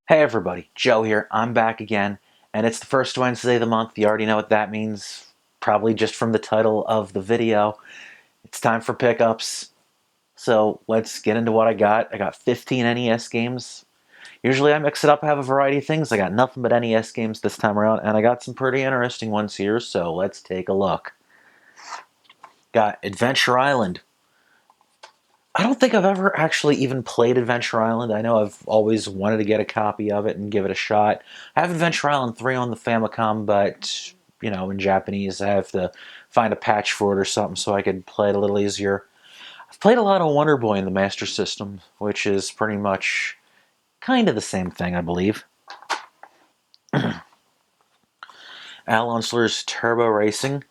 Hey everybody, Joe here. I'm back again, and it's the first Wednesday of the month. You already know what that means, probably just from the title of the video. It's time for pickups. So let's get into what I got. I got 15 NES games. Usually I mix it up, I have a variety of things. I got nothing but NES games this time around, and I got some pretty interesting ones here, so let's take a look. Got Adventure Island. I don't think I've ever actually even played Adventure Island. I know I've always wanted to get a copy of it and give it a shot. I have Adventure Island 3 on the Famicom, but, you know, in Japanese I have to find a patch for it or something so I could play it a little easier. I've played a lot of Wonder Boy in the Master System, which is pretty much kind of the same thing, I believe. Al Unser's Turbo Racing.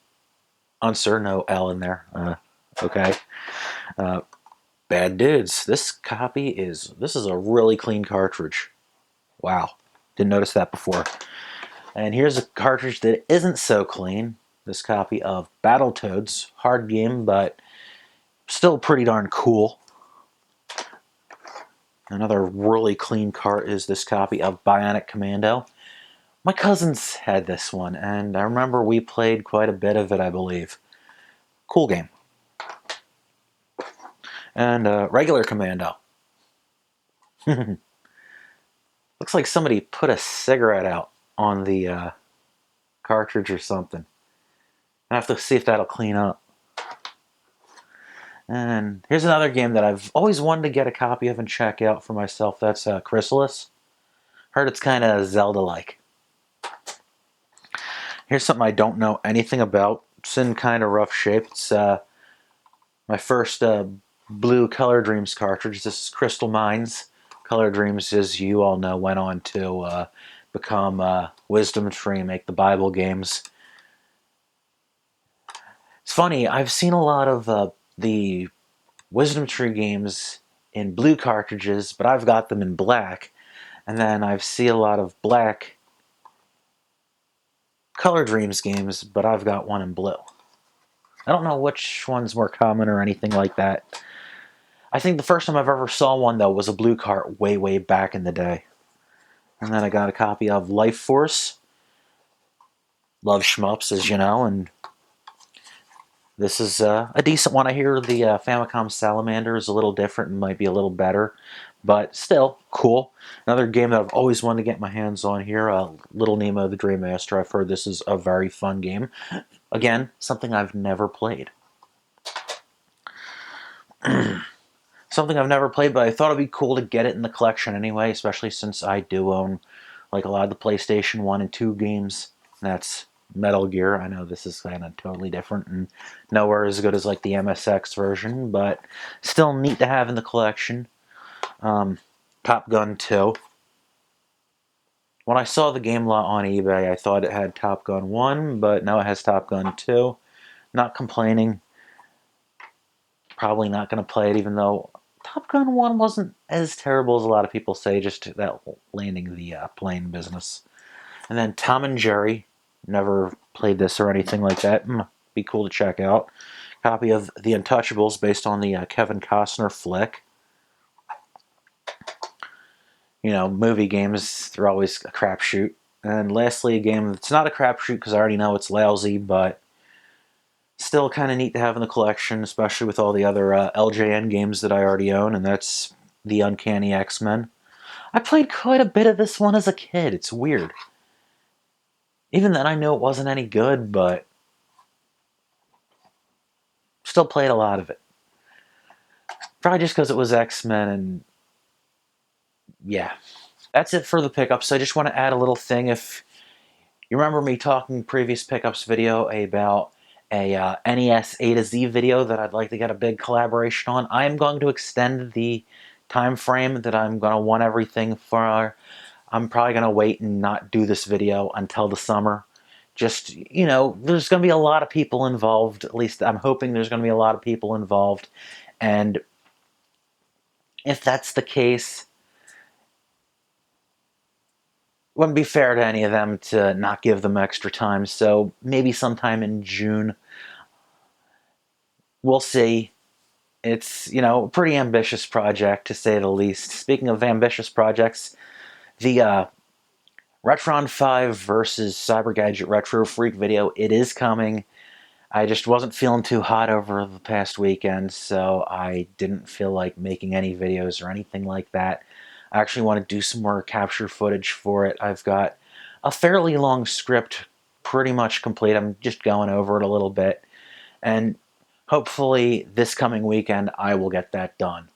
Unser, no L in there. Okay. Bad Dudes. This is a really clean cartridge. Wow. Didn't notice that before. And here's a cartridge that isn't so clean. This copy of Battletoads. Hard game, but still pretty darn cool. Another really clean cart is this copy of Bionic Commando. My cousins had this one, and I remember we played quite a bit of it, I believe. Cool game. And regular Commando. Looks like somebody put a cigarette out on the cartridge or something. I have to see if that'll clean up. And here's another game that I've always wanted to get a copy of and check out for myself. That's Chrysalis. Heard it's kind of Zelda-like. Here's something I don't know anything about. It's in kind of rough shape. It's my first blue Color Dreams cartridge. This is Crystal Mines. Color Dreams, as you all know, went on to become Wisdom Tree, make the Bible games. It's funny, I've seen a lot of the Wisdom Tree games in blue cartridges, but I've got them in black. And then I see a lot of black Color Dreams games, but I've got one in blue. I don't know which one's more common or anything like that. I think the first time I've ever saw one, though, was a blue cart way, way back in the day. And then I got a copy of Life Force. Love shmups, as you know, and this is a decent one. I hear the Famicom Salamander is a little different and might be a little better, but still cool. Another game that I've always wanted to get my hands on here, Little Nemo the Dream Master. I've heard this is a very fun game. Again, something I've never played. Something I've never played, but I thought it'd be cool to get it in the collection anyway, especially since I do own like a lot of the PlayStation 1 and 2 games. And that's Metal Gear. I know this is kind of totally different and nowhere as good as like the MSX version, but still neat to have in the collection. Top Gun 2. When I saw the game lot on eBay, I thought it had Top Gun 1, but now it has Top Gun 2. Not complaining. Probably not going to play it, even though Top Gun 1 wasn't as terrible as a lot of people say, just that landing the plane business. And then Tom and Jerry. Never played this or anything like that. Be cool to check out. Copy of The Untouchables based on the Kevin Costner flick. You know, movie games, they're always a crapshoot. And lastly, a game that's not a crapshoot because I already know it's lousy, but still kind of neat to have in the collection, especially with all the other LJN games that I already own, and that's The Uncanny X-Men. I played quite a bit of this one as a kid. It's weird. Even then, I knew it wasn't any good, but still played a lot of it. Probably just because it was X-Men, and yeah. That's it for the pickups. I just want to add a little thing. If you remember me talking previous pickups video about a NES A to Z video that I'd like to get a big collaboration on, I'm going to extend the time frame that I'm going to want everything for. I'm probably going to wait and not do this video until the summer. Just, you know, there's going to be a lot of people involved. At least I'm hoping there's going to be a lot of people involved. And if that's the case, it wouldn't be fair to any of them to not give them extra time. So maybe sometime in June. We'll see. It's, a pretty ambitious project to say the least. Speaking of ambitious projects, the Retron 5 versus Cyber Gadget Retro Freak video, it is coming. I just wasn't feeling too hot over the past weekend, so I didn't feel like making any videos or anything like that. I actually want to do some more capture footage for it. I've got a fairly long script pretty much complete. I'm just going over it a little bit, and hopefully this coming weekend I will get that done.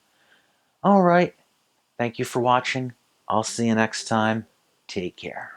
Alright, thank you for watching. I'll see you next time. Take care.